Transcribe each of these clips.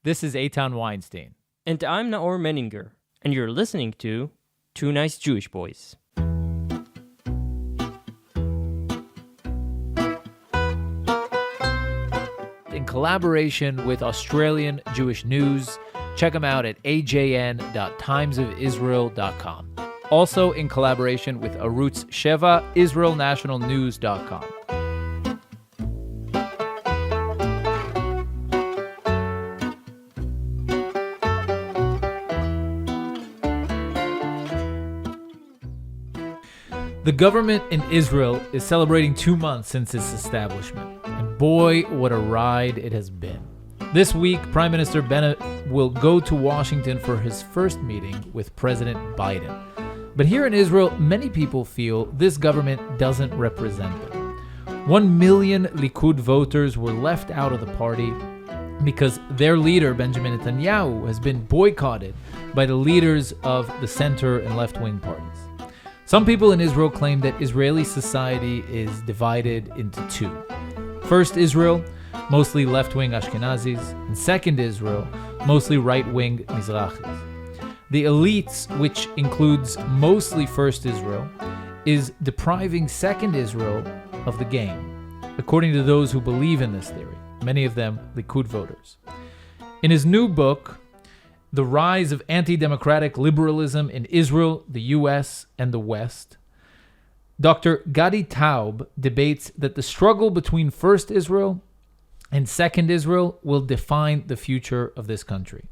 This is Eitan Weinstein. And I'm Naor Menninger, and you're listening to Two Nice Jewish Boys. In collaboration with Australian Jewish News, check them out at ajn.timesofisrael.com. Also in collaboration with Arutz Sheva, israelnationalnews.com. The government in Israel is celebrating 2 months since its establishment, and boy, what a ride it has been. This week, Prime Minister Bennet will go to Washington for his first meeting with President Biden. But here in Israel, many people feel this government doesn't represent them. 1 million Likud voters were left out of the party because their leader, Benjamin Netanyahu, has been boycotted by the leaders of the center and left-wing parties. Some people in Israel claim that Israeli society is divided into two. First Israel, mostly left-wing ashkenazis, and second Israel, mostly right-wing mizrahis. The elites, which includes mostly first Israel, is depriving second Israel of the game, according to those who believe in this theory, many of them Likud voters. In his new book, The Rise of Anti-Democratic Liberalism in Israel, the U.S., and the West, Dr. Gadi Taub debates that the struggle between First Israel and Second Israel will define the future of this country.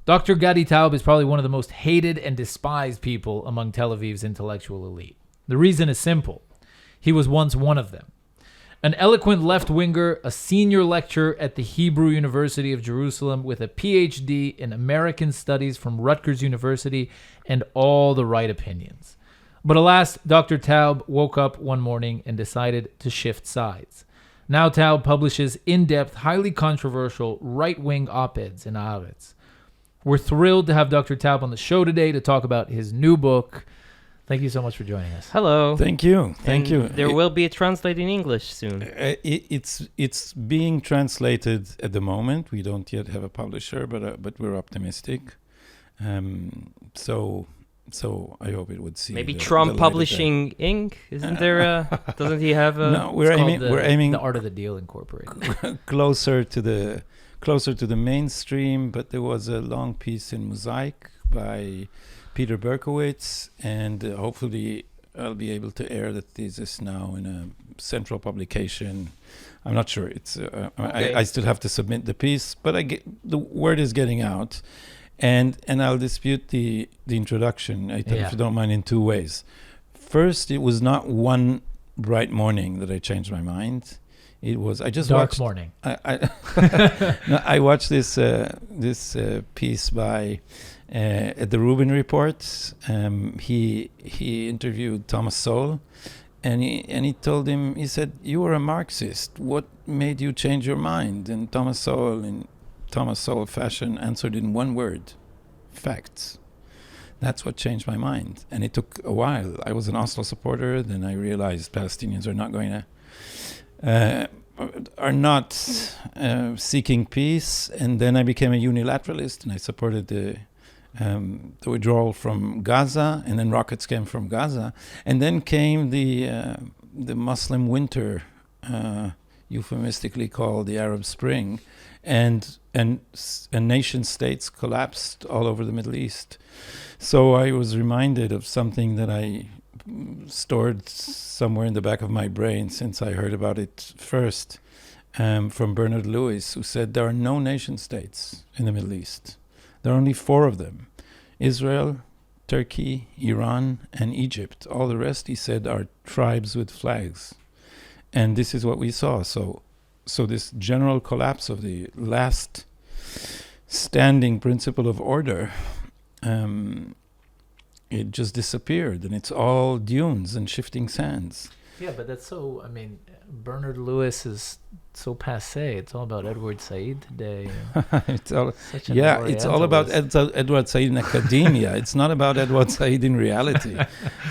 Dr. Gadi Taub is probably one of the most hated and despised people among Tel Aviv's intellectual elite. The reason is simple. He was once one of them. An eloquent left-winger, a senior lecturer at the Hebrew University of Jerusalem with a PhD in American Studies from Rutgers University and all the right opinions. But alas, Dr. Taub woke up one morning and decided to shift sides. Now Taub publishes in-depth, highly controversial right-wing op-eds in Haaretz. We're thrilled to have Dr. Taub on the show today to talk about his new book. Thank you so much for joining us. Hello. Thank you. Thank you. There will be a translate in English soon. It's being translated at the moment. We don't yet have a publisher, but we're optimistic. So I hope it would see. Maybe Trump Publishing Inc. Isn't there? Doesn't he have a? No, we're aiming the Art of the Deal Incorporated. closer to the mainstream. But there was a long piece in Mosaic by Peter Berkowitz, and hopefully I'll be able to air the thesis now in a central publication. I'm not sure. It's okay. I still have to submit the piece, but the word is getting out, and I'll dispute the introduction, if you don't mind, in two ways. First, it was not one bright morning that I changed my mind. It was Dark morning. I watched this piece by. At the Rubin Report, he interviewed Thomas Sowell, and he told him, he said, "You were a Marxist. What made you change your mind?" And Thomas Sowell, in Thomas Sowell fashion, answered in one word: facts. That's what changed my mind. And it took a while. I was an Oslo supporter. Then I realized Palestinians are not going to seeking peace. And then I became a unilateralist, and I supported the withdrawal from Gaza, and then rockets came from Gaza, and then came the Muslim winter, euphemistically called the Arab Spring, and nation states collapsed all over the Middle East. So I was reminded of something that I stored somewhere in the back of my brain since I heard about it first, from Bernard Lewis, who said there are no nation states in the Middle East. There are only 4 of them: Israel, Turkey, Iran, and Egypt. All the rest, he said, are tribes with flags. And this is what we saw. So this general collapse of the last standing principle of order, it just disappeared. And it's all dunes and shifting sands. Yeah, but that's Bernard Lewis is so passé. It's all about Edward Said today. It's all about Edward Said in academia. It's not about Edward Said in reality.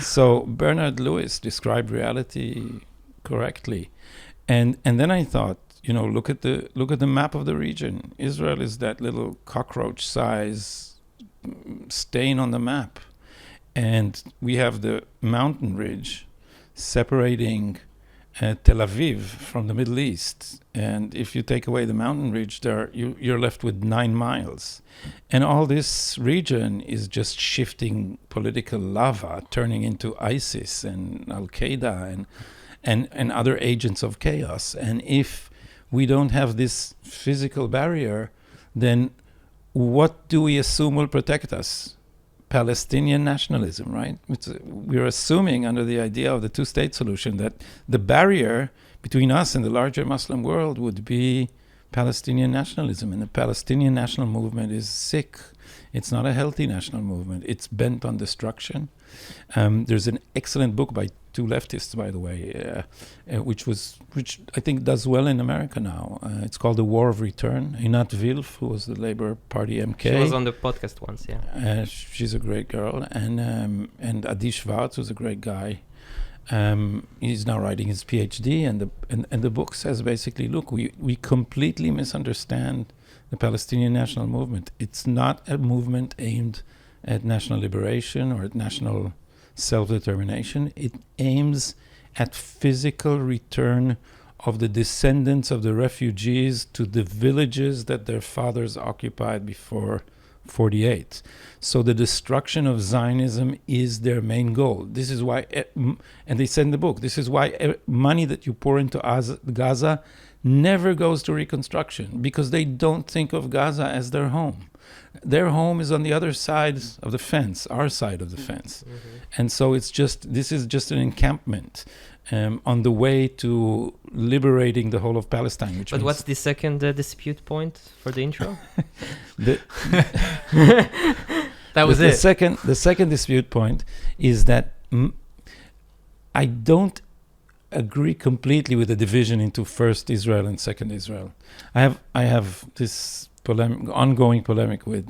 So Bernard Lewis described reality correctly. And then I thought, look at the map of the region. Israel is that little cockroach size stain on the map, and we have the mountain ridge separating Tel Aviv from the Middle East. And if you take away the mountain ridge, you're left with 9 miles. And all this region is just shifting political lava, turning into ISIS and Al-Qaeda and other agents of chaos. And if we don't have this physical barrier, then what do we assume will protect us? Palestinian nationalism, right? We're assuming under the idea of the two-state solution that the barrier between us and the larger Muslim world would be Palestinian nationalism. And the Palestinian national movement is sick. It's not a healthy national movement. It's bent on destruction. There's an excellent book by 2 leftists, by the way, which I think does well in America now. It's called The War of Return. Einat Wilf, who was the Labor Party MK. She was on the podcast once, yeah. She's a great girl. And Adi Schwartz was a great guy. He's now writing his PhD, and the book says basically, look, we completely misunderstand the Palestinian national movement. It's not a movement aimed at national liberation or at national self-determination. It aims at physical return of the descendants of the refugees to the villages that their fathers occupied before 48. So the destruction of Zionism is their main goal. This is why, and they said in the book, this is why money that you pour into Gaza never goes to reconstruction, because they don't think of Gaza as their home. Their home is on the other side of the fence, our side of the fence. Mm-hmm. And so this is just an encampment on the way to liberating the whole of Palestine. But what's the second dispute point for the intro? That was it. The second dispute point is that I don't agree completely with the division into first Israel and second Israel. I have this ongoing polemic with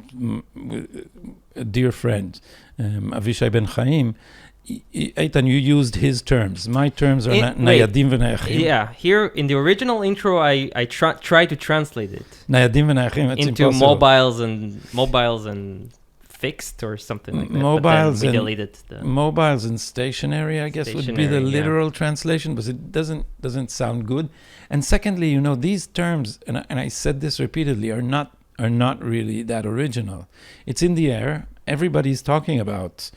a dear friend, Avishai Ben Chaim. Eitan, you used his terms. My terms are Nayadim v'Nayachim. Yeah, here in the original intro, I try to translate it Nayadim v'Nayachim into mobiles and fixed or something like that. Mobiles and stationary, I guess, would be the literal translation, but it doesn't sound good. And secondly, these terms, and I said this repeatedly, are not really that original. It's in the air. Everybody's talking about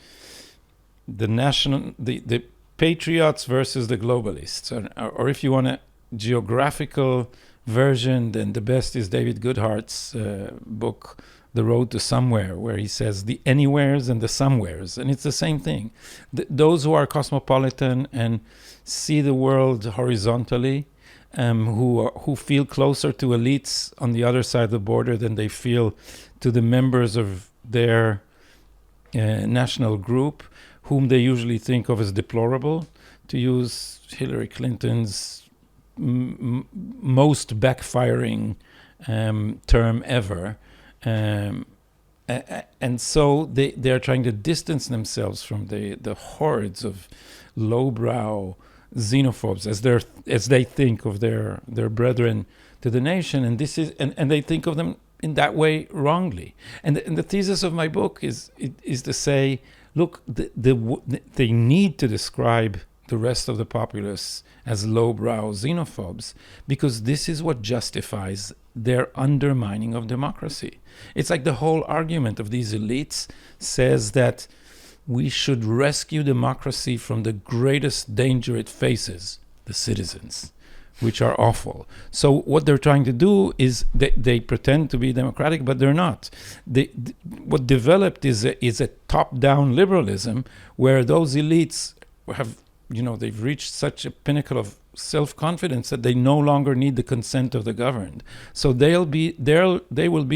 the patriots versus the globalists, or if you want a geographical version, then the best is David Goodhart's book, The Road to Somewhere, where he says the anywheres and the somewheres, and it's the same thing. Those who are cosmopolitan and see the world horizontally, who feel closer to elites on the other side of the border than they feel to the members of their national group, whom they usually think of as deplorable, to use Hillary Clinton's most backfiring term ever. And so they are trying to distance themselves from the hordes of lowbrow xenophobes as they think of their brethren to the nation, and this is and they think of them in that way wrongly. And the thesis of my book is to say, look, they need to describe the rest of the populace as lowbrow xenophobes, because this is what justifies their undermining of democracy. It's like the whole argument of these elites says that we should rescue democracy from the greatest danger it faces, the citizens, which are awful. So what they're trying to do is they pretend to be democratic, but they're not. What developed is a top-down liberalism where those elites have, they've reached such a pinnacle of self-confidence that they no longer need the consent of the governed. So they will be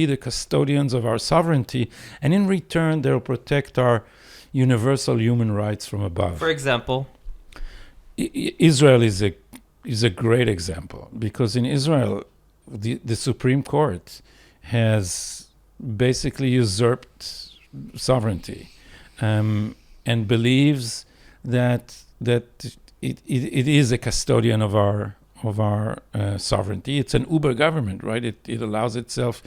the custodians of our sovereignty, and in return they'll protect our universal human rights from above. For example, Israel is a great example, because in Israel the Supreme Court has basically usurped sovereignty, and believes that it is a custodian of our sovereignty. It's an uber government, right? It allows itself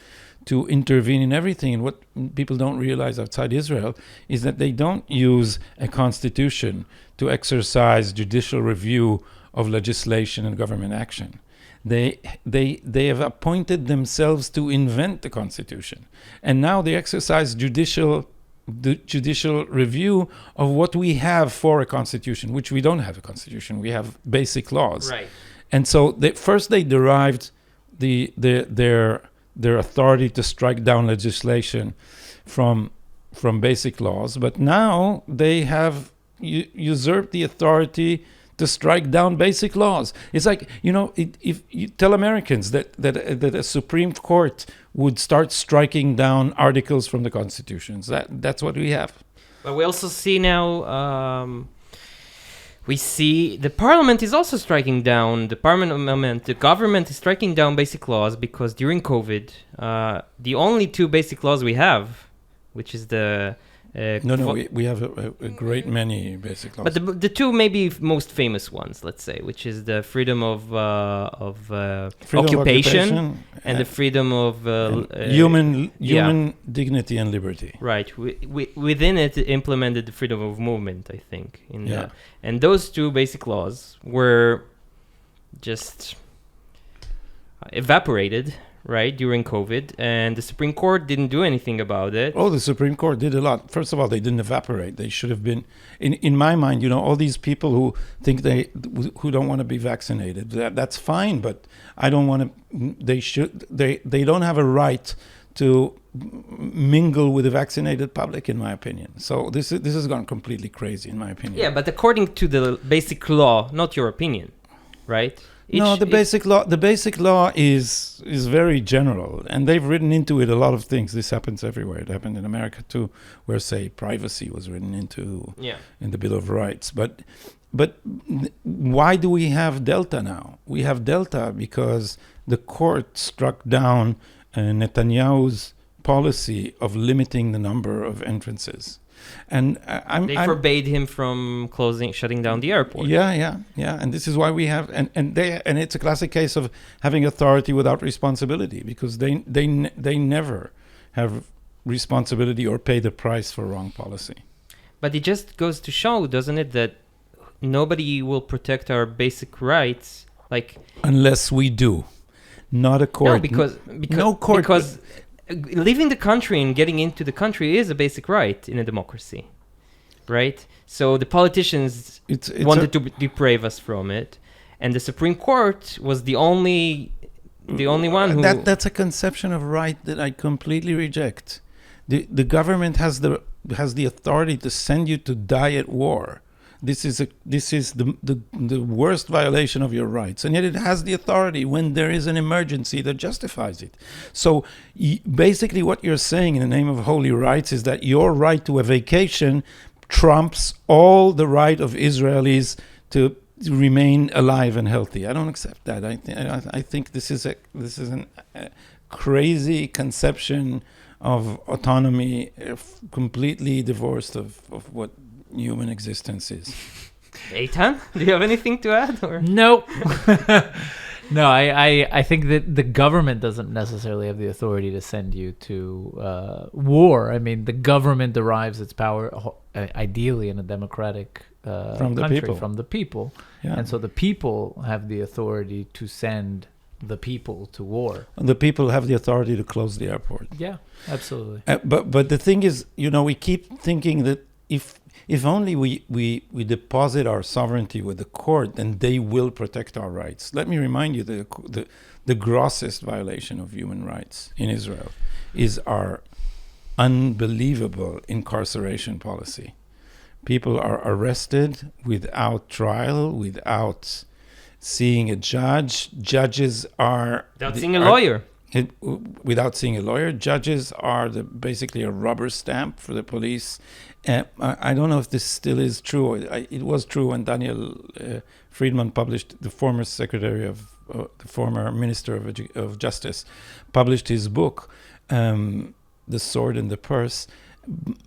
to intervene in everything. And what people don't realize outside Israel is that they don't use a constitution to exercise judicial review of legislation and government action. They have appointed themselves to invent the constitution, and now they exercise judicial review of what we have for a constitution, which we don't have a constitution. We have basic laws, Right. and so first they derived their authority to strike down legislation from basic laws, but now they have usurped the authority to strike down basic laws. It's like, if you tell Americans that a Supreme Court would start striking down articles from the constitutions, that's what we have. But we also see now, we see the parliament is also striking down, the government is striking down basic laws, because during COVID, the only two basic laws we have, which is the... we have a great many basic laws. But the two maybe most famous ones, let's say, which is the freedom of occupation and the freedom of human dignity and liberty. Right. Within it implemented the freedom of movement, I think. And those two basic laws were just evaporated, right, during COVID, and the Supreme Court didn't do anything about it. Oh, the Supreme Court did a lot. First of all, they didn't evaporate. They should have been, in my mind, all these people who think who don't want to be vaccinated, that's fine, but I don't want to, they don't have a right to mingle with the vaccinated public, in my opinion. So this has gone completely crazy, in my opinion. Yeah, but according to the basic law, not your opinion, right? The basic law is very general, and they've written into it a lot of things. This happens everywhere. It happened in America too, where, say, privacy was written into in the Bill of Rights. But why do we have Delta now? We have Delta because the court struck down Netanyahu's policy of limiting the number of entrances. And they forbade him from shutting down the airport. Yeah. And this is why we have, and it's a classic case of having authority without responsibility, because they never have responsibility or pay the price for wrong policy. But it just goes to show, doesn't it, that nobody will protect our basic rights, unless we do, not a court. No court. Because leaving the country and getting into the country is a basic right in a democracy, right? So the politicians wanted to deprive us from it, and the Supreme Court was the only one who... That's a conception of right that I completely reject. The government has the authority to send you to die at war. This is the worst violation of your rights, and yet it has the authority when there is an emergency that justifies it. So basically what you're saying in the name of holy rights is that your right to a vacation trumps all the right of Israelis to remain alive and healthy. I don't accept that. I think this is a crazy conception of autonomy, completely divorced of what human existence is. Eitan, do you have anything to add? Or? Nope. No, I think that the government doesn't necessarily have the authority to send you to war. I mean, the government derives its power ideally in a democratic country from the people. Yeah. And so the people have the authority to send the people to war. And the people have the authority to close the airport. Yeah, absolutely. But the thing is, we keep thinking that if only we deposit our sovereignty with the court, then they will protect our rights. Let me remind you, the grossest violation of human rights in Israel is our unbelievable incarceration policy. People are arrested without trial, without seeing a judge. Judges are... Without seeing a lawyer. Without seeing a lawyer. Judges are basically a rubber stamp for the police. I don't know if this still is true. It was true when Daniel Friedman published, the former secretary of, the former minister of justice, published his book, The Sword and the Purse.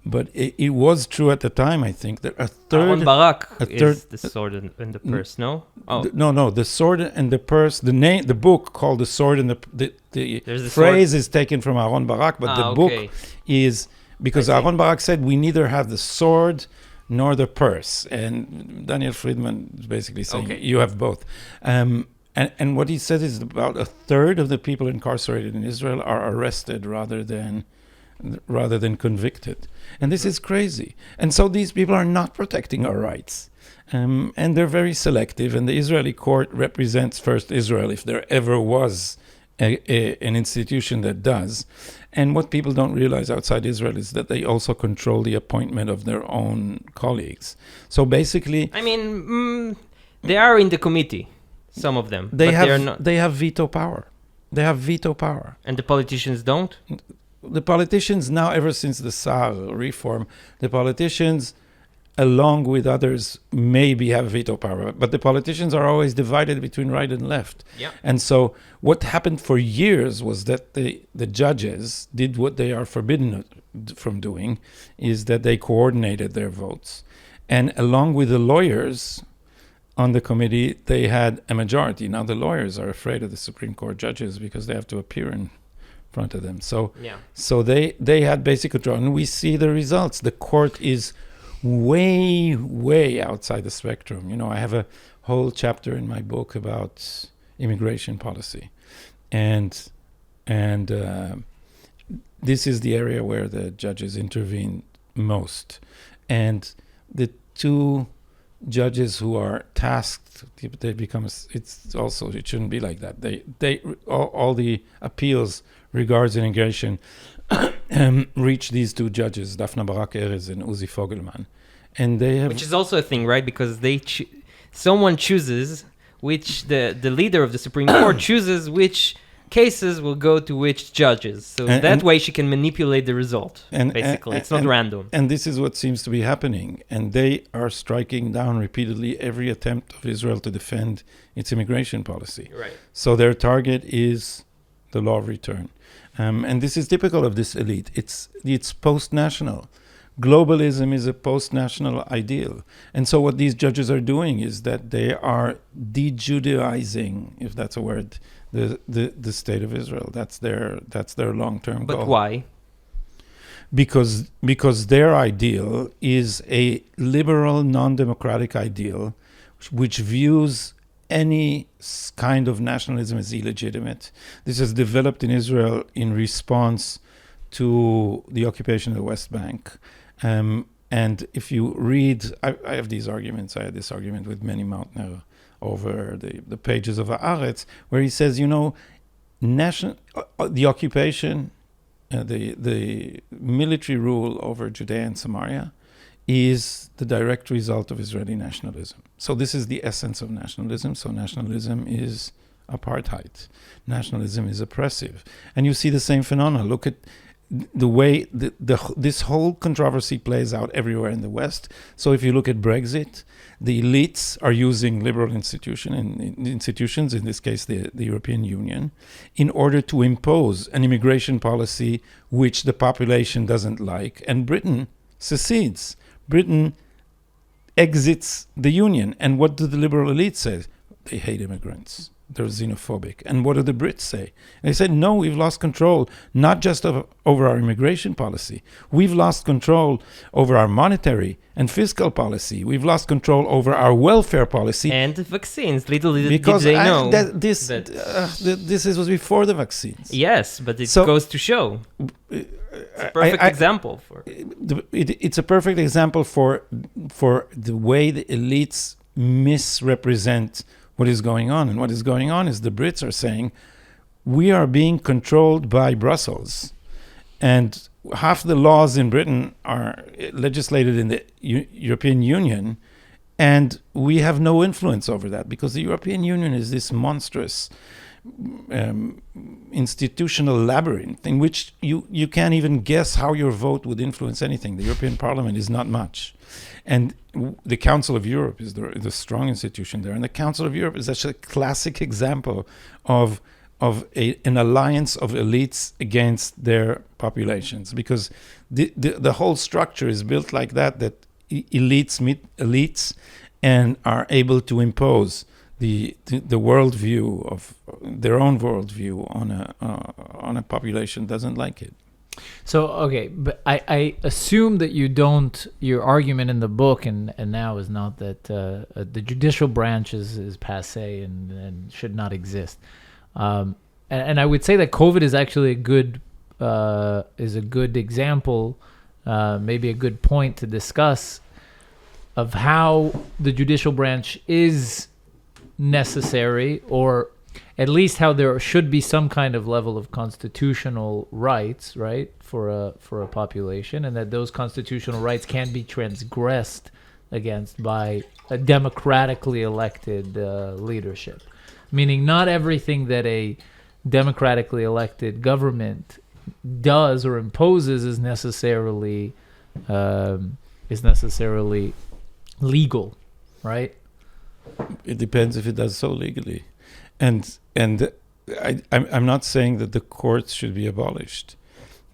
but it was true at the time. I think that Ehud third Barak a is the sword and the purse. No. Oh, no, the sword and the purse. The book called the sword and the there's the phrase is taken from Ehud Barak, but the book is because I see. Ehud Barak said we neither have the sword nor the purse, and Daniel Friedman is basically saying you have both. And what he said is about a third of the people incarcerated in Israel are arrested rather than convicted, and this is crazy. And so these people are not protecting our rights, and they're very selective. And the Israeli court represents first Israel, if there ever was an institution that does. And what people don't realize outside Israel is that they also control the appointment of their own colleagues. So basically, I mean, they are in the committee, some of them. they but have they're not. they have veto power. They have veto power. And the politicians don't? The politicians now, ever since the Sar reform, the politicians, along with others, maybe have veto power. But the politicians are always divided between right and left. Yeah. And so what happened for years was that the judges did what they are forbidden from doing, is that they coordinated their votes. And along with the lawyers on the committee, they had a majority. Now the lawyers are afraid of the Supreme Court judges because they have to appear in front of them. So they had basic control. And we see the results. The court is way outside the spectrum. You know, I have a whole chapter in my book about immigration policy, and this is the area where the judges intervene most. And the two judges who are tasked, they become it shouldn't be like that. They all the appeals regards immigration reach these two judges, Daphna Barak Erez and Uzi Fogelman, and they have, Which is also a thing, right? Because someone chooses which the leader of the Supreme Court chooses which cases will go to which judges. So that way she can manipulate the result. Basically, it's not random. And this is what seems to be happening. And they are striking down repeatedly every attempt of Israel to defend its immigration policy. Right. So their target is the law of return. And this is typical of this elite. It's post-national. Globalism is a post-national ideal. And so what these judges are doing is that they are de-Judaizing, if that's a word, the state of Israel. That's their long-term goal. But why? Because their ideal is a liberal, non-democratic ideal, which views any kind of nationalism as illegitimate. This has developed in Israel in response to the occupation of the West Bank. And if you read, I have these arguments. I had this argument with Manny Mautner over the pages of Haaretz, where he says, the occupation, the military rule over Judea and Samaria is the direct result of Israeli nationalism. So this is the essence of nationalism. So nationalism is apartheid. Nationalism is oppressive. And you see the same phenomena. Look at the way this whole controversy plays out everywhere in the West. So if you look at Brexit, the elites are using liberal institutions, in this case the European Union, in order to impose an immigration policy which the population doesn't like. And Britain secedes. Britain exits the Union. And what do the liberal elites say? They hate immigrants. They're xenophobic. And what do the Brits say? They said, no, we've lost control, not just over our immigration policy. We've lost control over our monetary and fiscal policy. We've lost control over our welfare policy. And the vaccines. Little did because they know. This was before the vaccines. Yes, but it goes to show. It's a perfect example. It's a perfect example for the way the elites misrepresent what is going on. And what is going on is the Brits are saying, we are being controlled by Brussels. And half the laws in Britain are legislated in the European Union, and we have no influence over that because the European Union is this monstrous institutional labyrinth in which you can't even guess how your vote would influence anything. The European Parliament is not much. And the Council of Europe is the strong institution there. And the Council of Europe is actually a classic example of of an alliance of elites against their populations, because the whole structure is built like that elites meet elites and are able to impose the worldview of their own worldview on a population doesn't like it. So, okay, but I assume that your argument in the book and now is not that the judicial branch is passé and should not exist. And I would say that COVID is actually is a good example, maybe a good point to discuss of how the judicial branch is necessary, or at least how there should be some kind of level of constitutional rights, right, for a population, and that those constitutional rights can be transgressed against by a democratically elected leadership. Meaning not everything that a democratically elected government does or imposes is necessarily legal, right? It depends if it does so legally. And I'm not saying that the courts should be abolished.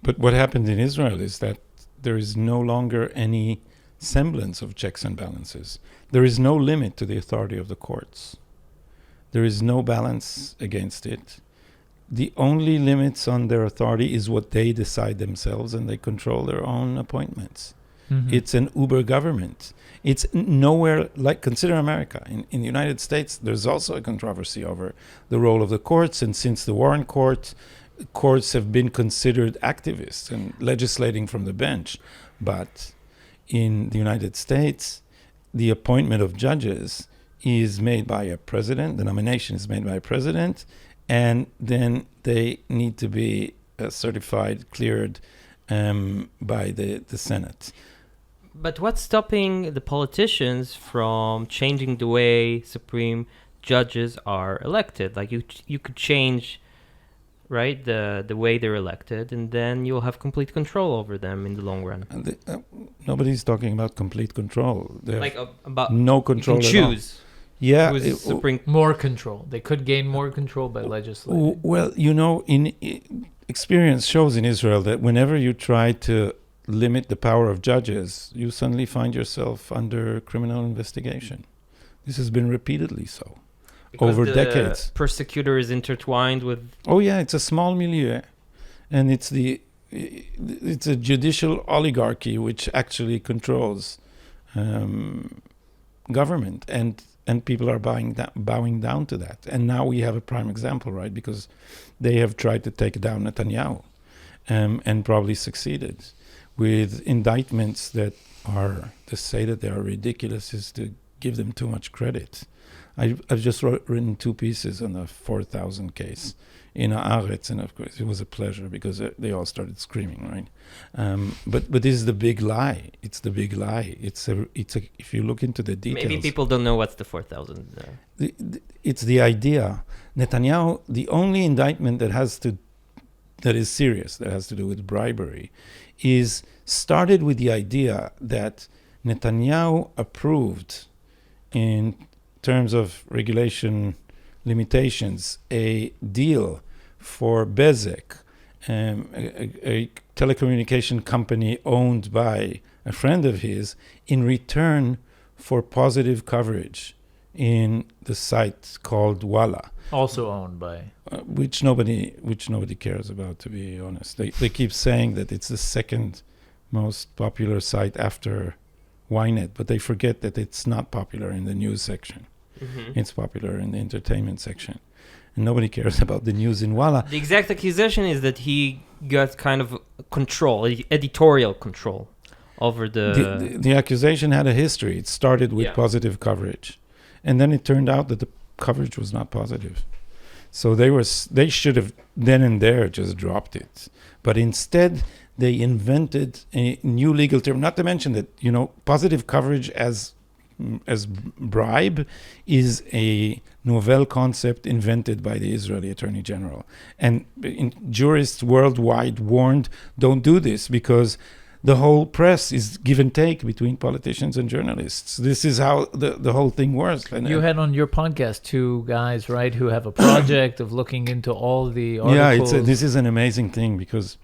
But what happened in Israel is that there is no longer any semblance of checks and balances. There is no limit to the authority of the courts. There is no balance against it. The only limits on their authority is what they decide themselves, and they control their own appointments. Mm-hmm. It's an uber government. It's nowhere like, consider America. In the United States, there's also a controversy over the role of the courts. And since the Warren Court, courts have been considered activists and legislating from the bench. But in the United States, the appointment of judges is made by a president. The nomination is made by a president. And then they need to be certified, cleared by the Senate. But what's stopping the politicians from changing the way Supreme judges are elected? Like you could change, right, the way they're elected, and then you'll have complete control over them in the long run. Nobody's talking about complete control. Like about no control. You can choose. Yeah, more control. They could gain more control by legislating. Well, in experience shows in Israel that whenever you try to limit the power of judges, you suddenly find yourself under criminal investigation. This has been repeatedly so over decades. Persecutor is intertwined with. Oh yeah, it's a small milieu, and it's a judicial oligarchy which actually controls government, and people are bowing down to that. And now we have a prime example, right? Because they have tried to take down Netanyahu, and probably succeeded with indictments that are, to say that they are ridiculous is to give them too much credit. I've just written 2 pieces on the 4,000 case in Haaretz, and of course it was a pleasure because they all started screaming, right? But this is the big lie. It's the big lie. It's a. If you look into the details, maybe people don't know what's the 4,000. It's the idea. Netanyahu, the only indictment that is serious, that has to do with bribery, is started with the idea that Netanyahu approved, in terms of regulation limitations, a deal for Bezek, a telecommunication company owned by a friend of his, in return for positive coverage in the site called Walla. Also owned by... which nobody cares about, to be honest. They keep saying that it's the second most popular site after Ynet, but they forget that it's not popular in the news section. Mm-hmm. It's popular in the entertainment section. And nobody cares about the news in Walla. The exact accusation is that he got kind of control, editorial control over the accusation had a history. It started with positive coverage. And then it turned out that the coverage was not positive. So they should have then and there just dropped it. But instead, they invented a new legal term. Not to mention that, positive coverage as bribe is a novel concept invented by the Israeli Attorney General. And jurists worldwide warned, don't do this, because the whole press is give and take between politicians and journalists. This is how the whole thing works. And You had on your podcast 2 guys, right, who have a project of looking into all the articles. this is an amazing thing because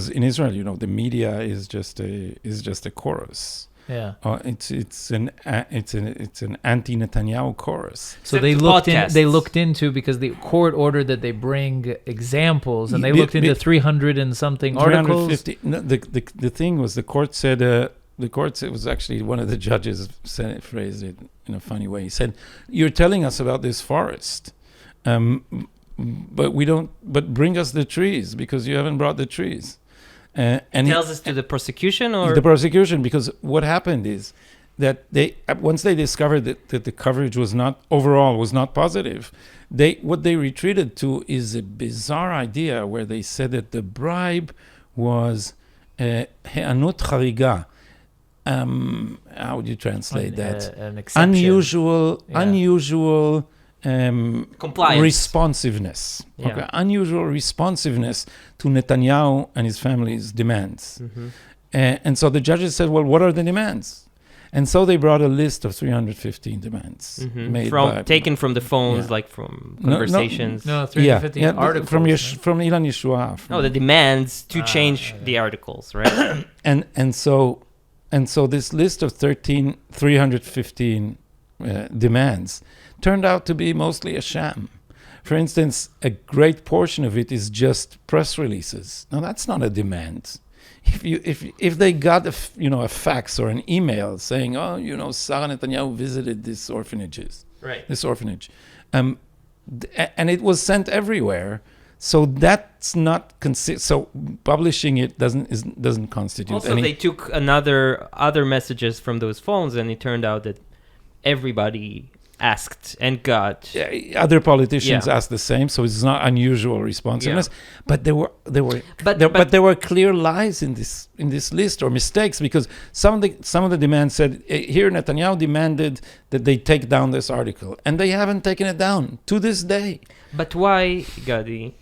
in Israel, the media is just a chorus. Yeah. It's an anti-Netanyahu chorus. So they looked into because the court ordered that they bring examples, and they looked into 300 and something articles. 350. No, the thing was the court said it was actually one of the judges phrased it in a funny way. He said, "You're telling us about this forest, but we don't. But bring us the trees because you haven't brought the trees." And tells us to the prosecution or the prosecution, because what happened is that once they discovered that the coverage was not positive, what they retreated to is a bizarre idea where they said that the bribe was he'anut chariga. How would you translate that? An exception. Unusual compliance. Responsiveness. Yeah. Okay, unusual responsiveness to Netanyahu and his family's demands. Mm-hmm. And so the judges said, well, what are the demands? And so they brought a list of 315 demands taken from the phones, like from conversations. No, 350 articles. From Ilan Yeshua. The demands to change the articles, right? and so this list of 315 demands turned out to be mostly a sham. For instance, a great portion of it is just press releases. Now that's not a demand. If they got a fax or an email saying, Sarah Netanyahu visited this orphanage, and it was sent everywhere. So that's not so publishing it doesn't constitute. Also, they took other messages from those phones, and it turned out that everybody asked and got. Other politicians asked the same, so it's not unusual responsiveness. But there were clear lies in this list, or mistakes, because some of the demands said here Netanyahu demanded that they take down this article, and they haven't taken it down to this day. But why, Gadi?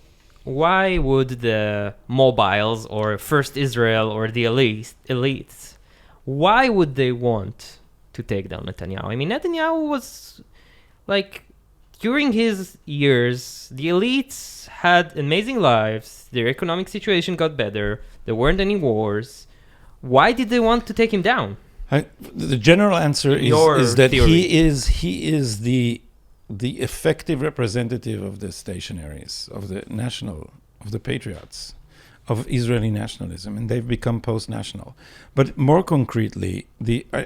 Why would the mobiles or First Israel or the elites? Why would they want to take down Netanyahu? I mean, Netanyahu was during his years, the elites had amazing lives. Their economic situation got better. There weren't any wars. Why did they want to take him down? The general answer is that he is the effective representative of the stationaries, of the patriots, of Israeli nationalism, and they've become post-national. But more concretely,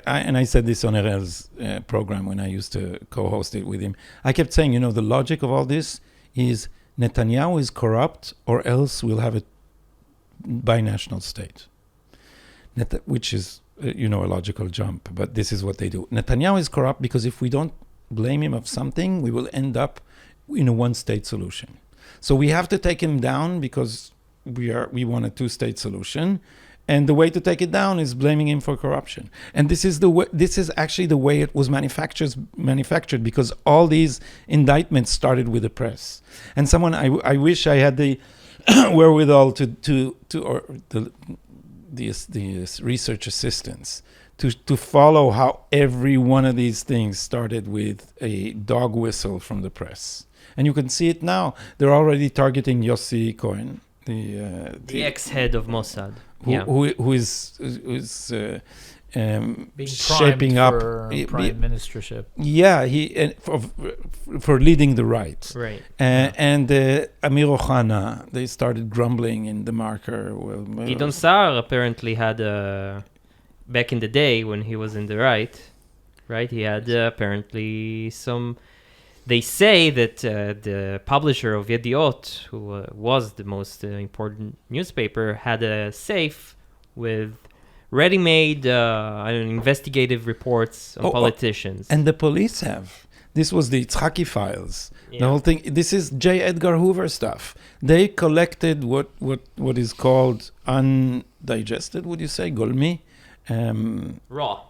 I said this on Erel's program when I used to co-host it with him. I kept saying, the logic of all this is Netanyahu is corrupt, or else we'll have a binational state, which is a logical jump. But this is what they do. Netanyahu is corrupt because if we don't blame him of something, we will end up in a one-state solution. So we have to take him down because we want a two-state solution, and the way to take it down is blaming him for corruption. And this is actually the way it was manufactured, because all these indictments started with the press. And I wish I had the wherewithal or the research assistants to follow how every one of these things started with a dog whistle from the press. And you can see it now. They're already targeting Yossi Cohen, the ex-head of Mossad, who is being shaping up prime ministership. Yeah, for leading the right. Right. And Amir Ohana, they started grumbling in the Marker. Gidon Saar apparently had back in the day when he was in the right, he had apparently some. They say that the publisher of Yediot, who was the most important newspaper, had a safe with ready-made investigative reports on politicians. And the police have. This was the Itzhaki files. Yeah. The whole thing. This is J. Edgar Hoover stuff. They collected what is called undigested, would you say, golmi? Raw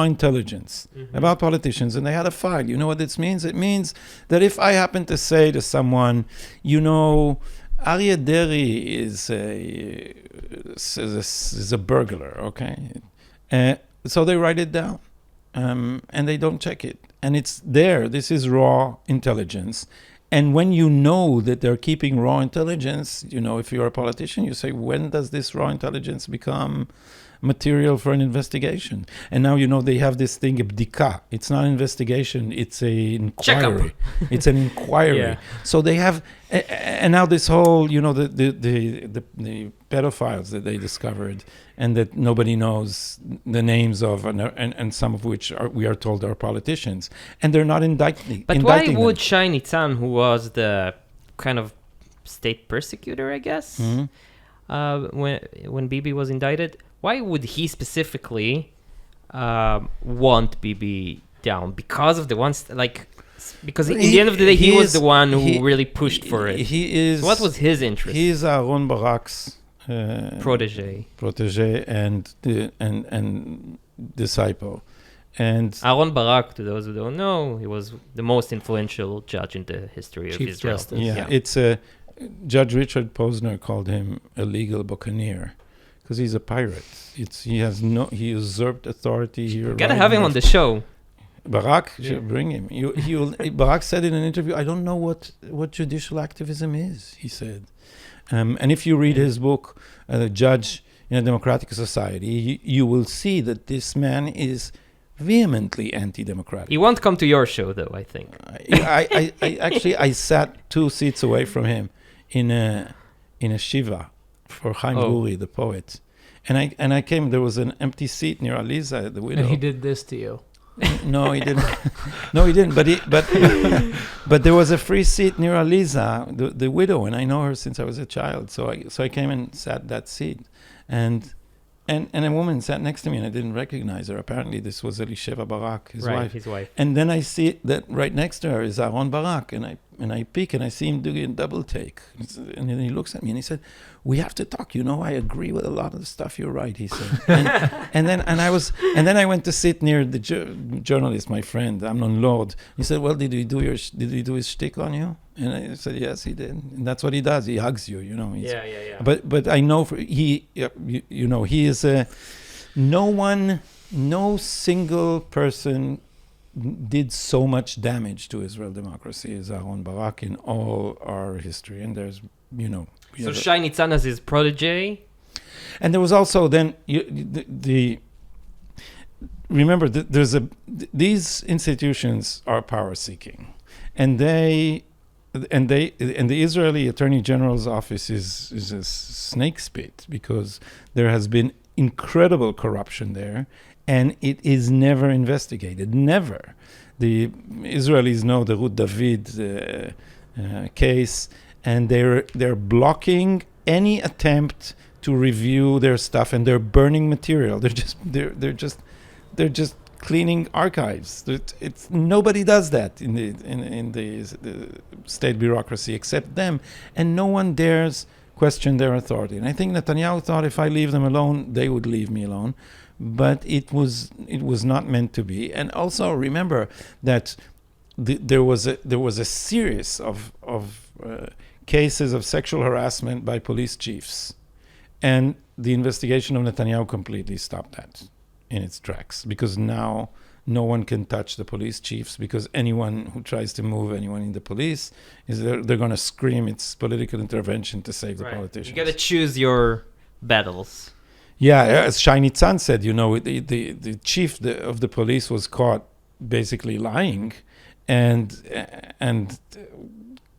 intelligence about politicians, and they had a file. You know what this means? It means that if I happen to say to someone, Aryeh Deri is a burglar, okay? So they write it down, and they don't check it. And it's there. This is raw intelligence. And when you know that they're keeping raw intelligence, if you're a politician, you say, when does this raw intelligence become material for an investigation? And now, they have this thing, bdika. It's not an investigation, it's an inquiry. It's an inquiry. Yeah. So they have, and now this whole, the pedophiles that they discovered and that nobody knows the names of, and some of which we are told are politicians. And they're not indicting. But why would Shai Nitzan, who was the kind of state persecutor, I guess, when Bibi was indicted, why would he specifically want Bibi down? Because of the ones, because in the end of the day, he was the one who really pushed for it. He is. So what was his interest? He is Aaron Barak's protege and disciple. And Aaron Barak, to those who don't know, he was the most influential judge in the history of Chief Israel. Justice. yeah, it's Judge Richard Posner called him a legal buccaneer because he's a pirate. He usurped authority here. You gotta have him on the show. Barak, should bring him. Barak said in an interview, I don't know what judicial activism is, he said. And if you read his book, The Judge in a Democratic Society, you will see that this man is vehemently anti-democratic. He won't come to your show, though, I think. I sat 2 seats away from him in a shiva for Chaim Guri, the poet. And I came, there was an empty seat near Aliza, the widow. And he did this to you. No, he didn't. No, he didn't. But there was a free seat near Aliza, the widow, and I know her since I was a child. So I came and sat that seat, and a woman sat next to me, and I didn't recognize her. Apparently, this was Elisheva Barak, his wife. And then I see that right next to her is Aaron Barak, and I peek and I see him doing a double take, and then he looks at me and he said, "We have to talk. I agree with a lot of the stuff you write," he said. and then I went to sit near the journalist, my friend Amnon Lord. He said, "Well, did he do his shtick on you?" And I said, "Yes, he did." And that's what he does. He hugs you, Yeah. But I know he is no single person did so much damage to Israel democracy as Aaron Barak in all our history. And there's, So Shai Nitzan as his protege? And there was also then remember these institutions are power seeking, and the Israeli Attorney General's office is a snake spit because there has been incredible corruption there, and it is never investigated. Never. The Israelis know the Ruth David case, and they're blocking any attempt to review their stuff, and they're burning material. They're just cleaning archives. Nobody does that in the state bureaucracy except them, and no one dares question their authority. And I think Netanyahu thought if I leave them alone, they would leave me alone. But it was not meant to be. And also remember that there was a series of cases of sexual harassment by police chiefs, and the investigation of Netanyahu completely stopped that in its tracks, because now no one can touch the police chiefs, because anyone who tries to move anyone in the police they're going to scream it's political intervention to save the politicians. You got to choose your battles. Yeah, as Shai Nitzan said, the chief of the police was caught basically lying, and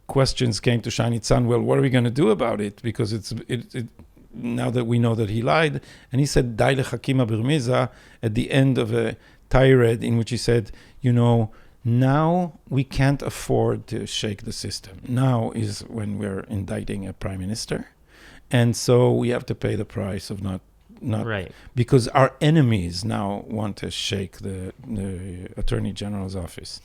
questions came to Shai Nitzan, well, what are we going to do about it? Because it now that we know that he lied. And he said, Dai lechakima birmiza, at the end of a tirade in which he said, now we can't afford to shake the system. Now is when we're indicting a prime minister. And so we have to pay the price of not right, because our enemies now want to shake the Attorney General's office.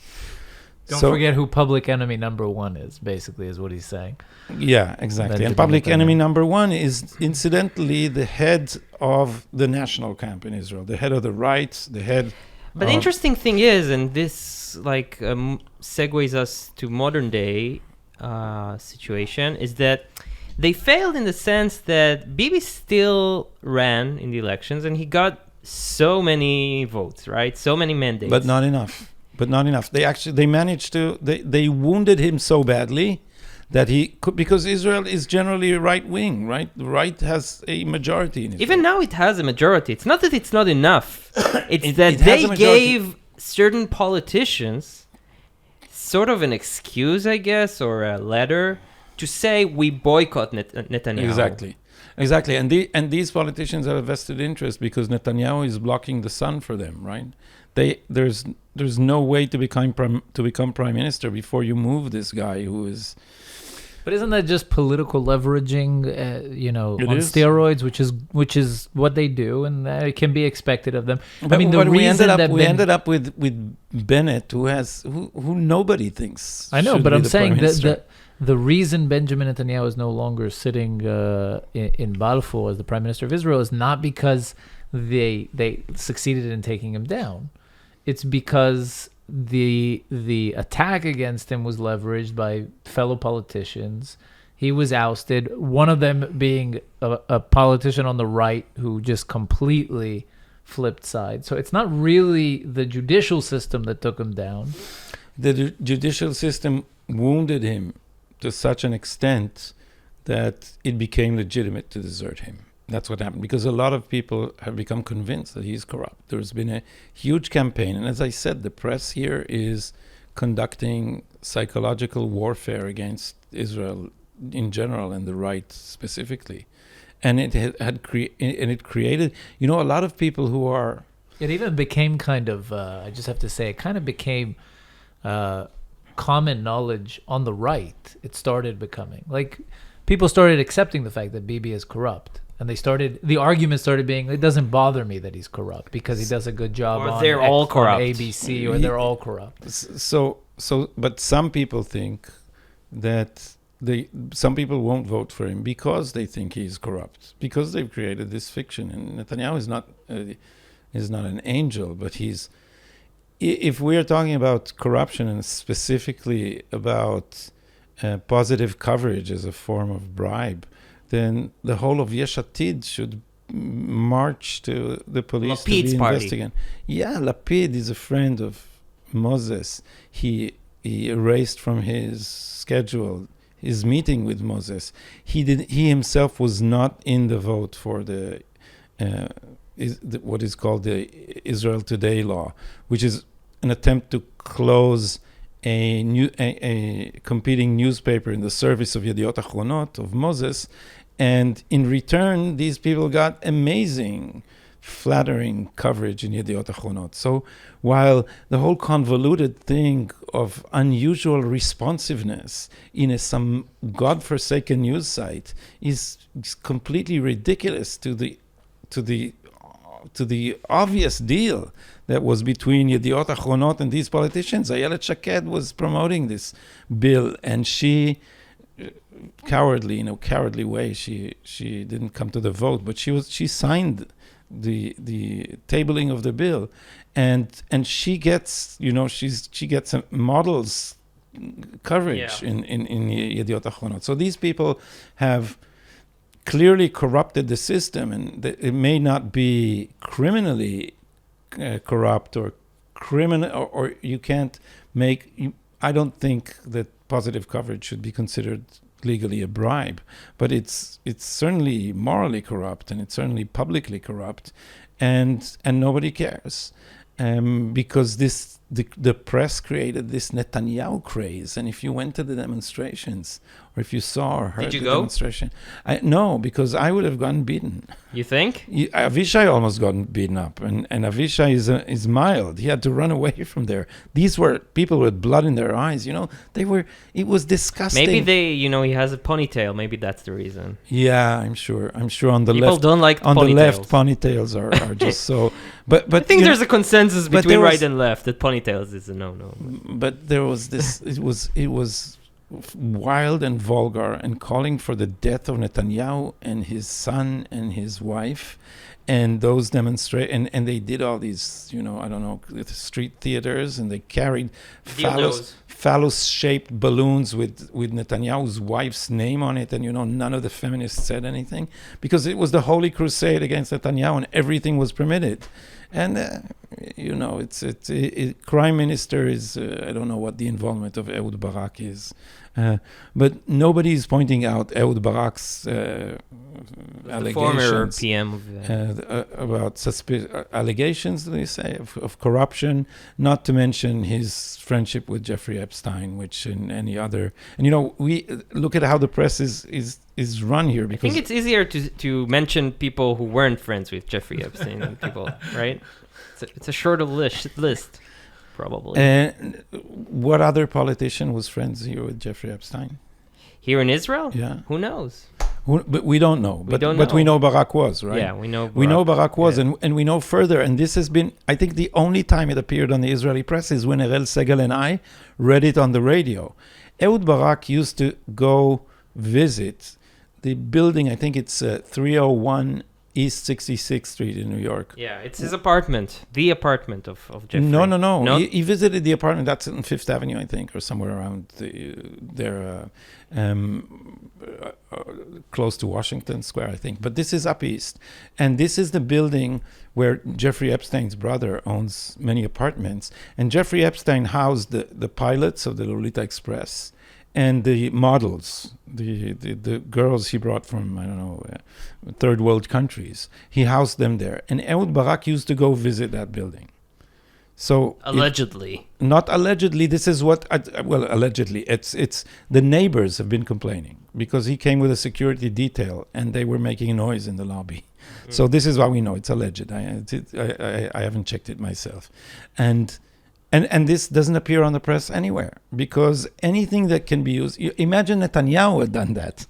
Don't forget who public enemy number 1 is, basically, is what he's saying. Yeah, exactly. And public enemy number 1 is, incidentally, the head of the national camp in Israel, the head of the right, the head... But the interesting thing is, and this segues us to modern day situation, is that they failed in the sense that Bibi still ran in the elections and he got so many votes, right? So many mandates. But not enough. They managed to, they wounded him so badly that he could, because Israel is generally right wing, right? The right has a majority in Israel. Even now it has a majority. It's not that it's not enough. It's that it has they a majority. gave certain politicians sort of an excuse, I guess, or a letter to say we boycott Netanyahu. Exactly. And these politicians have a vested interest because Netanyahu is blocking the sun for them, right? There's no way to become prime minister before you move this guy who is. But isn't that just political leveraging, on steroids, which is what they do, and it can be expected of them. But, we ended up with Bennet, who nobody thinks. I know, should but be I'm the saying prime minister. that the reason Benjamin Netanyahu is no longer sitting in Balfour as the prime minister of Israel is not because they succeeded in taking him down. It's because the attack against him was leveraged by fellow politicians. He was ousted, one of them being a politician on the right who just completely flipped sides. So it's not really the judicial system that took him down. The judicial system wounded him to such an extent that it became legitimate to desert him. That's what happened, because a lot of people have become convinced that he's corrupt. There's been a huge campaign, and as I said, the press here is conducting psychological warfare against Israel in general and the right specifically. And it created, a lot of people who are... It even became kind of, I just have to say, it kind of became common knowledge on the right. It started becoming. Like, people started accepting the fact that Bibi is corrupt. And the argument started being, it doesn't bother me that he's corrupt because he does a good job or on they're all corrupt. On ABC, or they're all corrupt. But some people think that some people won't vote for him because they think he's corrupt, because they've created this fiction. And Netanyahu is not an angel, but if we're talking about corruption and specifically about positive coverage as a form of bribe, then the whole of Yesh Atid should march to the police Lapid's to be party. investigating. Yeah, Lapid is a friend of Moses. He erased from his schedule his meeting with Moses. He himself was not in the vote for what is called the Israel Today law, which is an attempt to close a competing newspaper in the service of Yediot Achronot of Moses. And in return, these people got amazing, flattering coverage in Yediot Achronot. So while the whole convoluted thing of unusual responsiveness in some godforsaken news site is completely ridiculous to the obvious deal that was between Yediot Achronot and these politicians. Ayelet Shaked was promoting this bill, and she... cowardly way, she didn't come to the vote, but she signed the tabling of the bill, and she gets she gets a models coverage in Yediot Achronot. So these people have clearly corrupted the system, and it may not be criminally corrupt or criminal, or you can't make. I don't think that positive coverage should be considered legally a bribe, but it's certainly morally corrupt, and it's certainly publicly corrupt, and nobody cares, because the press created this Netanyahu craze. And if you went to the demonstrations, or if you saw or heard Did you the go? demonstration, no, because I would have gotten beaten. You think? Avishai almost got beaten up, and Avishai is mild. He had to run away from there. These were people with blood in their eyes. It was disgusting. Maybe he has a ponytail. Maybe that's the reason. Yeah, I'm sure on the People left. don't like On ponytails. the left, ponytails are just so. But I think there's a consensus but between there right was- and left that ponytails is a no-no. But there was this. It was wild and vulgar, and calling for the death of Netanyahu and his son and his wife, And those and they did all these, I don't know, street theaters, and they carried phallus-shaped balloons with Netanyahu's wife's name on it, and none of the feminists said anything because it was the holy crusade against Netanyahu, and everything was permitted. And crime minister is I don't know what the involvement of Ehud Barak is. But nobody is pointing out Ehud Barak's allegations. Former PM about allegations, they say, of corruption, not to mention his friendship with Jeffrey Epstein, which in any other... And, we look at how the press is run here. Because I think it's easier to mention people who weren't friends with Jeffrey Epstein than people, right? It's a shorter list. Probably. And what other politician was friends here with Jeffrey Epstein? Here in Israel? Yeah. Who knows? But we don't know. But we know Barak was, right? Yeah, we know Barak. We know Barak was, and we know further. And this has been, I think, the only time it appeared on the Israeli press is when Erel Segal and I read it on the radio. Ehud Barak used to go visit the building, I think it's 301 East 66th Street in New York. Yeah, it's his apartment, the apartment of Jeffrey. No. He visited the apartment. That's on Fifth Avenue, I think, or somewhere around there, close to Washington Square, I think. But this is up east. And this is the building where Jeffrey Epstein's brother owns many apartments. And Jeffrey Epstein housed the pilots of the Lolita Express and the models, the girls he brought from, I don't know, third world countries. He housed them there. And Ehud Barak used to go visit that building. So allegedly. Not allegedly. This is what, allegedly. It's the neighbors have been complaining because he came with a security detail and they were making noise in the lobby. So this is why we know it's alleged. I haven't checked it myself. And this doesn't appear on the press anywhere because anything that can be used... Imagine Netanyahu had done that.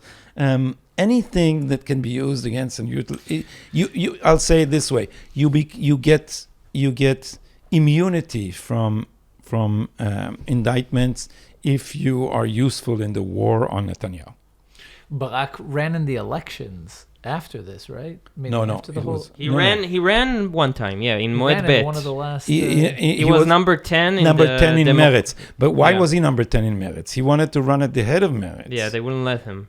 Anything that can be used against... I'll say it this way. You get immunity from indictments if you are useful in the war on Netanyahu. Barak ran in the elections after this, right? No. After the whole... He ran one time, in Moed Bet. One of the last... He was number 10 in number 10 in Meretz. But why was he number 10 in Meretz? He wanted to run at the head of Meretz. Yeah, they wouldn't let him.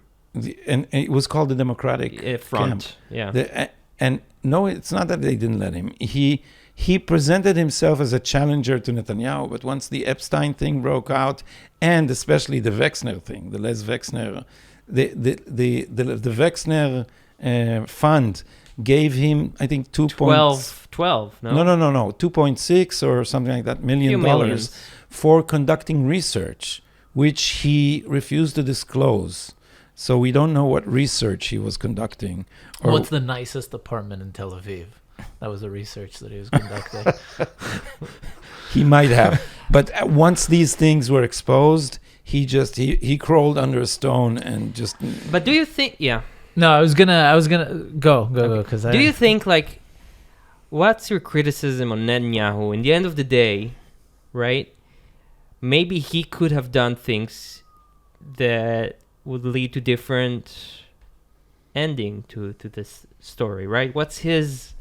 And it was called the Democratic Front. Camp. Yeah. And no, it's not that they didn't let him. He presented himself as a challenger to Netanyahu, but once the Epstein thing broke out, and especially the Wexner thing, the Les Wexner, the Wexner fund gave him, I think, 12, no? No, 2.6 or something like that $1 million for conducting research, which he refused to disclose. So we don't know what research he was conducting. What's the nicest apartment in Tel Aviv? That was the research that he was conducting. He might have. But once these things were exposed, he crawled under a stone and just... But do you think... Yeah. No, I was gonna go because do you think what's your criticism on Netanyahu? In the end of the day, right? Maybe he could have done things that would lead to different ending to this story, right? What's his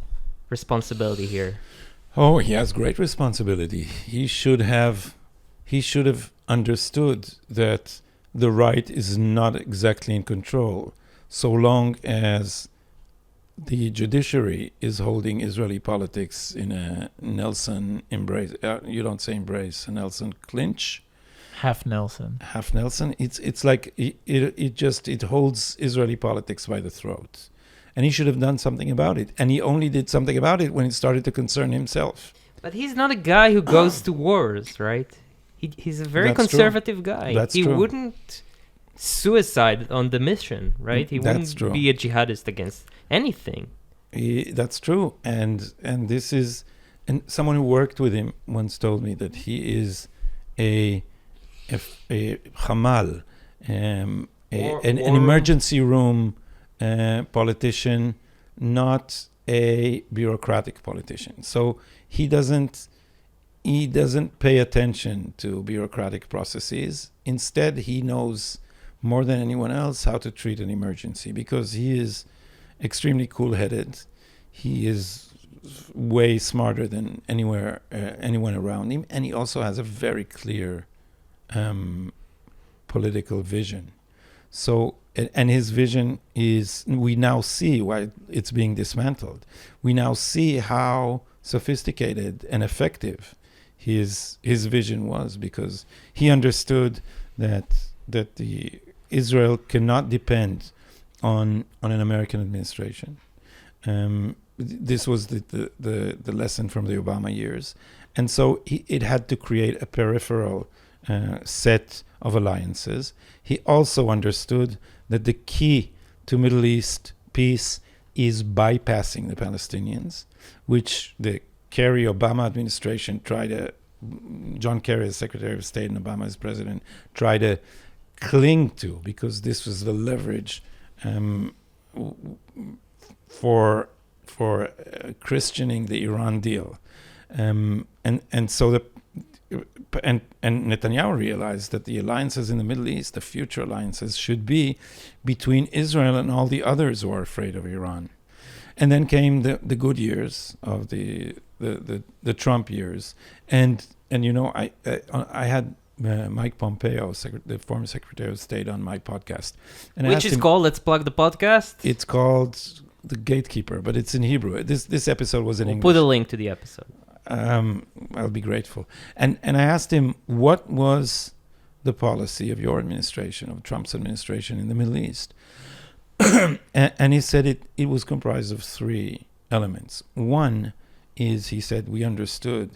responsibility here? Oh, he has great responsibility. He should have understood that the right is not exactly in control. So long as the judiciary is holding Israeli politics in a Nelson embrace, you don't say embrace, a Nelson clinch. Half Nelson. It's like it holds Israeli politics by the throat. And he should have done something about it. And he only did something about it when it started to concern himself. But he's not a guy who goes to wars, right? He's a very conservative guy. That's he true. Wouldn't suicide on the mission, right? He wouldn't be a jihadist against anything. That's true. And this is... And someone who worked with him once told me that he is a Hamal, an emergency room politician, not a bureaucratic politician. So he doesn't pay attention to bureaucratic processes. Instead, he knows more than anyone else how to treat an emergency because he is extremely cool-headed. he is way smarter than anyone around him, and he also has a very clear political vision. So, and his vision is, we now see why it's being dismantled. We now see how sophisticated and effective his vision was, because he understood that the Israel cannot depend on an American administration. This was the lesson from the Obama years, and so it had to create a peripheral set of alliances. He also understood that the key to Middle East peace is bypassing the Palestinians, which the Kerry-Obama administration tried to, John Kerry as Secretary of State and Obama as President, tried to cling to, because this was the leverage for Christianing the Iran deal. And Netanyahu realized that the alliances in the Middle East, the future alliances, should be between Israel and all the others who are afraid of Iran. And then came the good years of the Trump years, and I had Mike Pompeo, the former Secretary of State, on my podcast, and which is called, let's plug the podcast. It's called The Gatekeeper, but it's in Hebrew. This episode was in English. Put a link to the episode. I'll be grateful. And I asked him, what was the policy of your administration, of Trump's administration in the Middle East? And he said it was comprised of three elements. One is, he said, we understood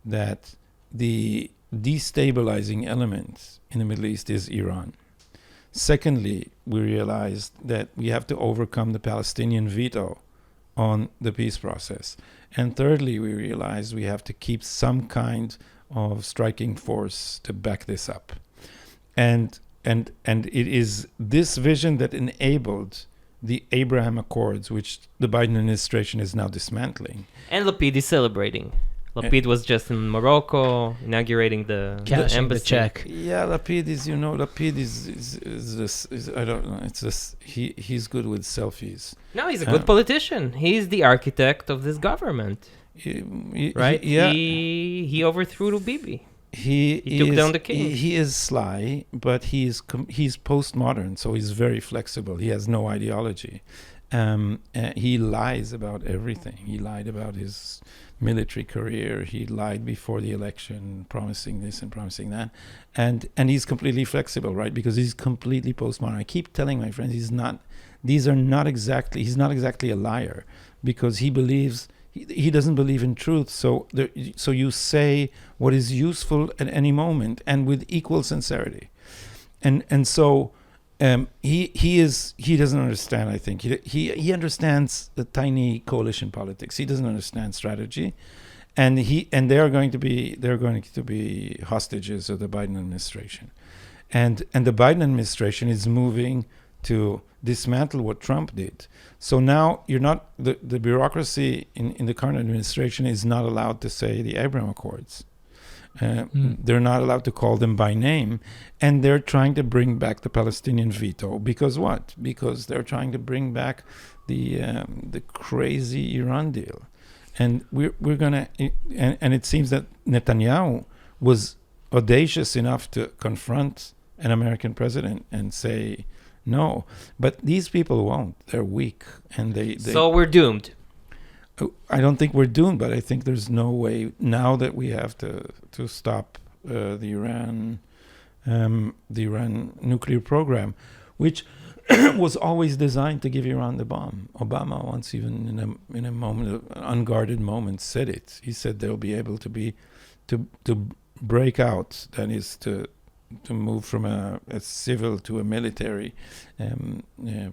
that the destabilizing element in the Middle East is Iran. Secondly, we realized that we have to overcome the Palestinian veto on the peace process. And thirdly, we realized we have to keep some kind of striking force to back this up. And it is this vision that enabled the Abraham Accords, which the Biden administration is now dismantling. And Lapid is celebrating. Lapid was just in Morocco inaugurating the embassy. The check. Yeah, Lapid is I don't know. It's just he's good with selfies. No, he's a good politician. He's the architect of this government, right? He overthrew Bibi. He took down the king. He is sly, but he's postmodern, so he's very flexible. He has no ideology. He lies about everything. He lied about his military career. He lied before the election, promising this and promising that. And he's completely flexible, right? Because he's completely postmodern. I keep telling my friends he's not exactly a liar, because he believes he doesn't believe in truth. So you say what is useful at any moment and with equal sincerity. And so he doesn't understand. I think he understands the tiny coalition politics. He doesn't understand strategy, and they are going to be hostages of the Biden administration, and the Biden administration is moving to dismantle what Trump did. So now you're not the bureaucracy in the current administration is not allowed to say the Abraham Accords. They're not allowed to call them by name, and they're trying to bring back the Palestinian veto. Because what? Because they're trying to bring back the crazy Iran deal, and we're gonna. And it seems that Netanyahu was audacious enough to confront an American president and say no, but these people won't. They're weak, and they So we're doomed. I don't think we're doomed, but I think there's no way now that we have to stop the Iran nuclear program, which was always designed to give Iran the bomb. Obama once, even in a moment, an unguarded moment, said it. He said they'll be able to break out. That is to move from a civil to a military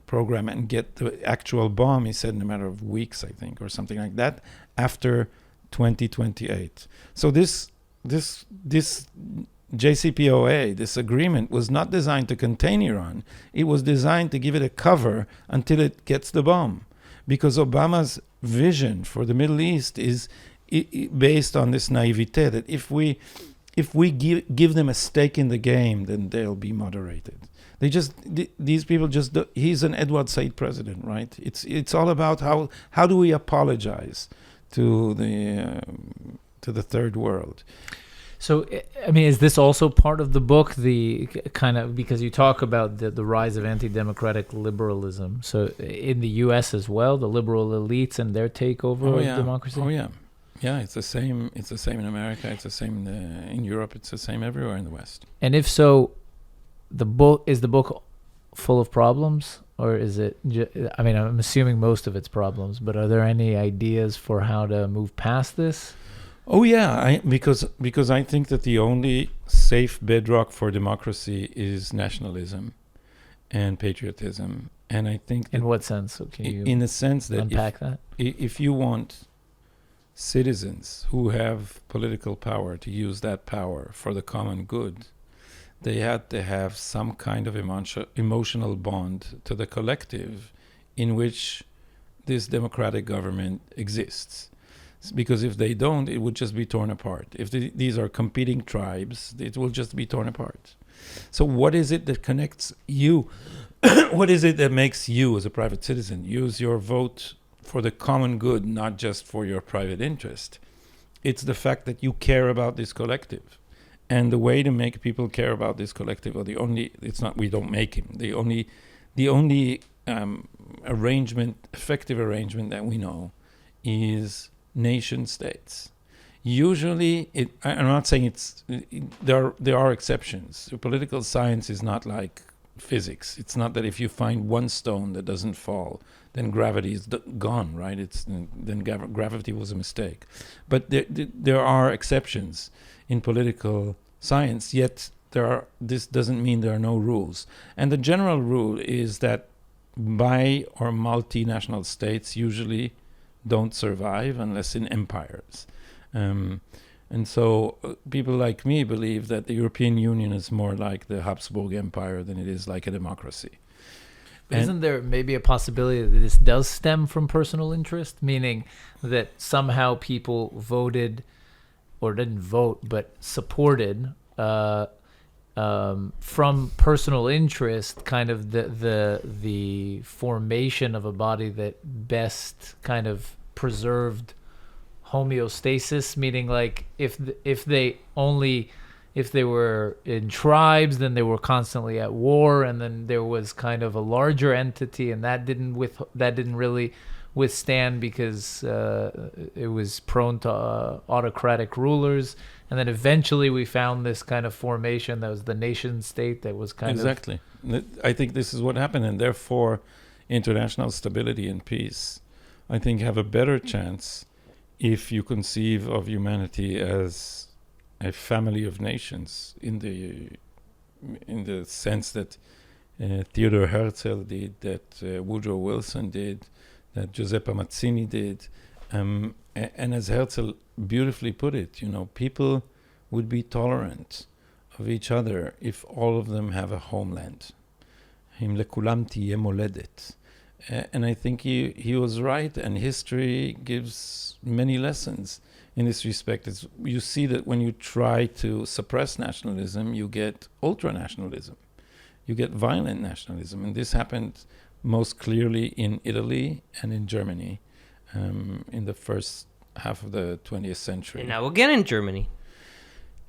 program and get the actual bomb, he said, in a matter of weeks, I think, or something like that, after 2028. So this JCPOA, this agreement, was not designed to contain Iran. It was designed to give it a cover until it gets the bomb. Because Obama's vision for the Middle East is based on this naivete that if we give them a stake in the game, then they'll be moderated. These people just he's an Edward Said president, right? It's all about how do we apologize to the third world. So, I mean, is this also part of the book, the kind of, because you talk about the rise of anti-democratic liberalism. So in the U.S. as well, the liberal elites and their takeover of democracy? Oh, yeah. Yeah, it's the same. It's the same in America. It's the same in Europe. It's the same everywhere in the West. And if so, is the book full of problems? Or is it, I mean, I'm assuming most of it's problems, but are there any ideas for how to move past this? Oh yeah, because I think that the only safe bedrock for democracy is nationalism and patriotism, and I think in what sense? Okay, in the sense that unpack that. If you want citizens who have political power to use that power for the common good, they had to have some kind of emotional bond to the collective in which this democratic government exists. Because if they don't, it would just be torn apart. If these are competing tribes, it will just be torn apart. So what is it that connects you? What is it that makes you, as a private citizen, use your vote for the common good, not just for your private interest? It's the fact that you care about this collective. And the way to make people care about this collective, or we don't make him. The only effective arrangement that we know is nation states. Usually, I'm not saying there are exceptions. Political science is not like physics. It's not that if you find one stone that doesn't fall, then gravity is gone, right? Then gravity was a mistake. But there are exceptions in political science, yet this doesn't mean there are no rules. And the general rule is that bi or multinational states usually don't survive unless in empires. And so people like me believe that the European Union is more like the Habsburg Empire than it is like a democracy. Isn't there maybe a possibility that this does stem from personal interest, meaning that somehow people voted or didn't vote but supported from personal interest, kind of the formation of a body that best kind of preserved homeostasis, meaning like if they were in tribes, then they were constantly at war, and then there was kind of a larger entity, and that didn't really withstand because it was prone to autocratic rulers. And then eventually we found this kind of formation that was the nation state that was kind of... Exactly. I think this is what happened, and therefore international stability and peace, I think, have a better chance if you conceive of humanity as a family of nations in the sense that Theodore Herzl did, that Woodrow Wilson did, that Giuseppe Mazzini did. And as Herzl beautifully put it, people would be tolerant of each other if all of them have a homeland. Him lekulam tiyeh moledet. And I think he was right, and history gives many lessons in this respect. You see that when you try to suppress nationalism, you get ultranationalism. You get violent nationalism. And this happened most clearly in Italy and in Germany in the first half of the 20th century. And now again in Germany.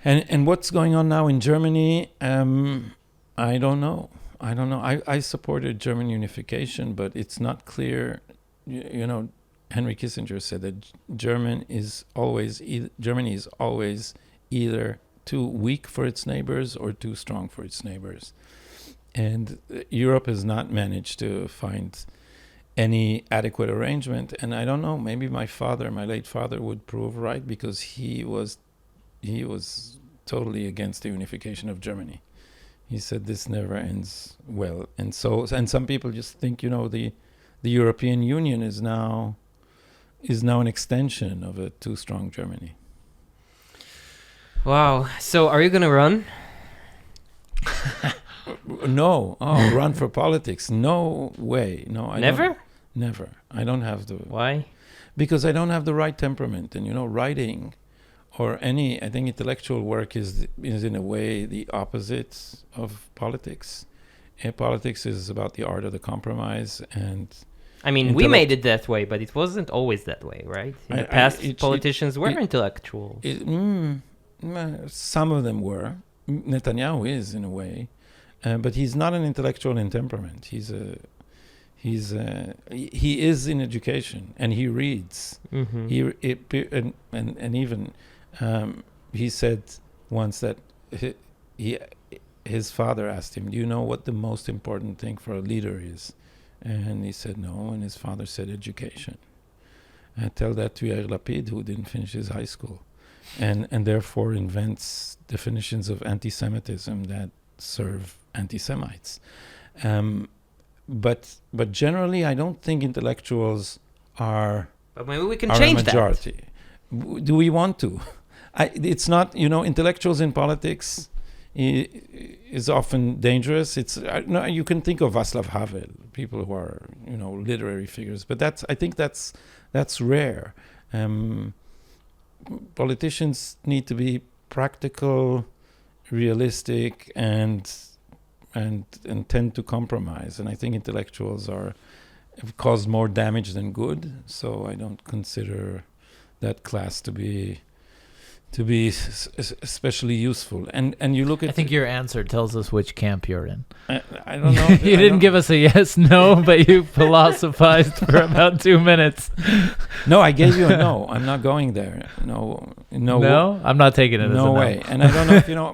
And what's going on now in Germany? I don't know. I supported German unification, but it's not clear. Henry Kissinger said that Germany is always either too weak for its neighbors or too strong for its neighbors. And Europe has not managed to find any adequate arrangement. And I don't know, maybe my late father would prove right, because he was totally against the unification of Germany. He said this never ends well. And some people just think, the European Union is now an extension of a too strong Germany. Wow. So are you going to run? No. Run for politics? No way. No, I Never? Never. I don't have the... Why? Because I don't have the right temperament. And, writing or I think intellectual work is in a way the opposite of politics. Politics is about the art of the compromise, and I mean, we made it that way, but it wasn't always that way, right? In the past, politicians were intellectuals. Some of them were. Netanyahu is, in a way, but he's not an intellectual in temperament. He is in education, and he reads. And even he said once that his father asked him, "Do you know what the most important thing for a leader is?" And he said no, and his father said education. Tell that to Yair Lapid, who didn't finish his high school, and therefore invents definitions of anti-Semitism that serve anti-Semites. But generally, I don't think intellectuals are. But maybe we can change a majority. Do we want to? It's not. Intellectuals in politics is often dangerous. You can think of Václav Havel, people who are literary figures, but I think that's rare. Politicians need to be practical, realistic, and tend to compromise. And I think intellectuals have caused more damage than good. So I don't consider that class to be especially useful. And you look at. I think your answer tells us which camp you're in. I don't know. You didn't give us a yes, no, but you philosophized for about 2 minutes. No, I gave you a no. I'm not going there. No. No, I'm not taking it as a no. No way. And I don't know if you know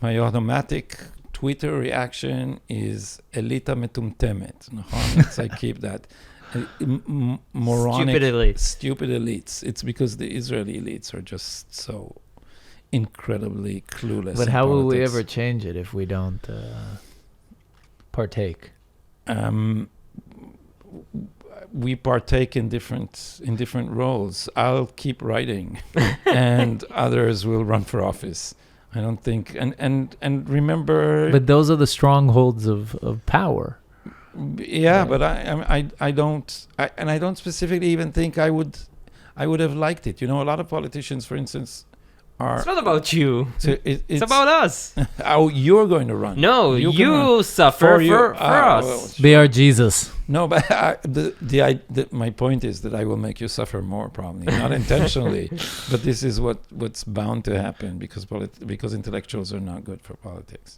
my automatic Twitter reaction is Elita metumtemet. I keep that. Moronic, stupid elites. It's because the Israeli elites are just so incredibly clueless. But how will we ever change it if we don't partake? We partake in different roles. I'll keep writing, and others will run for office. I don't think. And remember. But those are the strongholds of power. Yeah, but I don't specifically even think I would have liked it. A lot of politicians, for instance, are. It's not about you. It's about us. How you're going to run? No, you suffer for us. Well, sure. Be our Jesus. No, but my point is that I will make you suffer more, probably not intentionally, but this is what's bound to happen because intellectuals are not good for politics.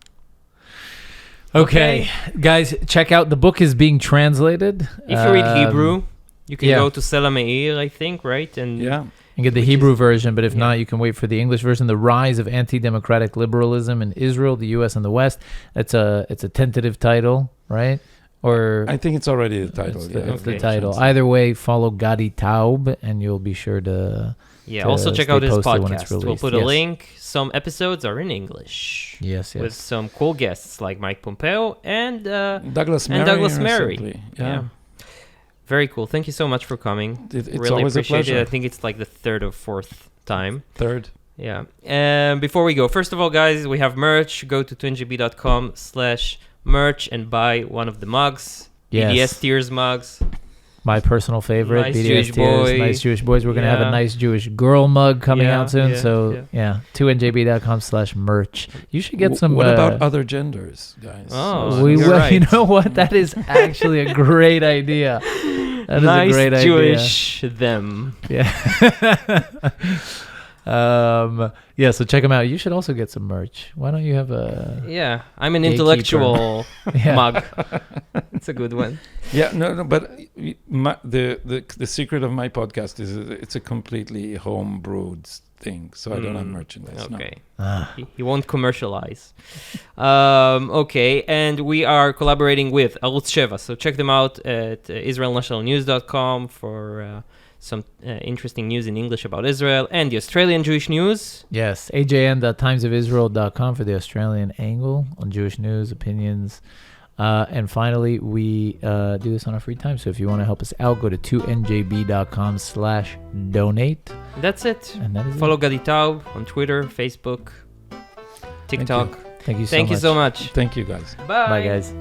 Okay, guys, check out the book is being translated. If you read Hebrew, you can go to Sela Meir, I think, right? And get the Hebrew version, but if not, you can wait for the English version. The Rise of Anti-Democratic Liberalism in Israel, the U.S. and the West. It's a tentative title, right? Or I think it's already the title. It's the title. Either way, follow Gadi Taub, and you'll be sure to. Yeah, also check out his podcast. We'll put a link. Some episodes are in English. Yes. With some cool guests like Mike Pompeo and Douglas Murray. Yeah. Very cool. Thank you so much for coming. It's really always appreciate a pleasure. it. I think it's like the third or fourth time. Third. Yeah. And before we go, first of all, guys, we have merch. Go to twinjb.com/merch and buy one of the mugs. Yes. BDS Tears mugs. My personal favorite, Nice BDS Jewish Tears, boy. Nice Jewish Boys. We're going to have Yeah. a nice Jewish girl mug coming out soon. Yeah. 2njb.com/merch. You should get some. What about other genders, guys? Oh, we you're will. right. You know what? That is actually a great idea. That is nice a great Jewish them. idea. Yeah. So check them out. You should also get some merch. Why don't you have a? Yeah, I'm an Gatekeeper. intellectual Yeah. mug. It's a good one. Yeah, no, but the secret of my podcast is it's a completely home brewed thing, so I don't have merchandise. Okay. Ah. He won't commercialize. Okay, and we are collaborating with Arutz Sheva, so check them out at israelnationalnews.com for some interesting news in English about Israel, and the Australian Jewish news. Yes, ajn.timesofisrael.com for the Australian angle on Jewish news, opinions. And finally, we do this on our free time. So if you want to help us out, go to 2njb.com/donate. That's it. And that is Follow Gadi Taub on Twitter, Facebook, TikTok. Thank you so much. Thank you so much. Thank you, guys. Bye. Bye, guys.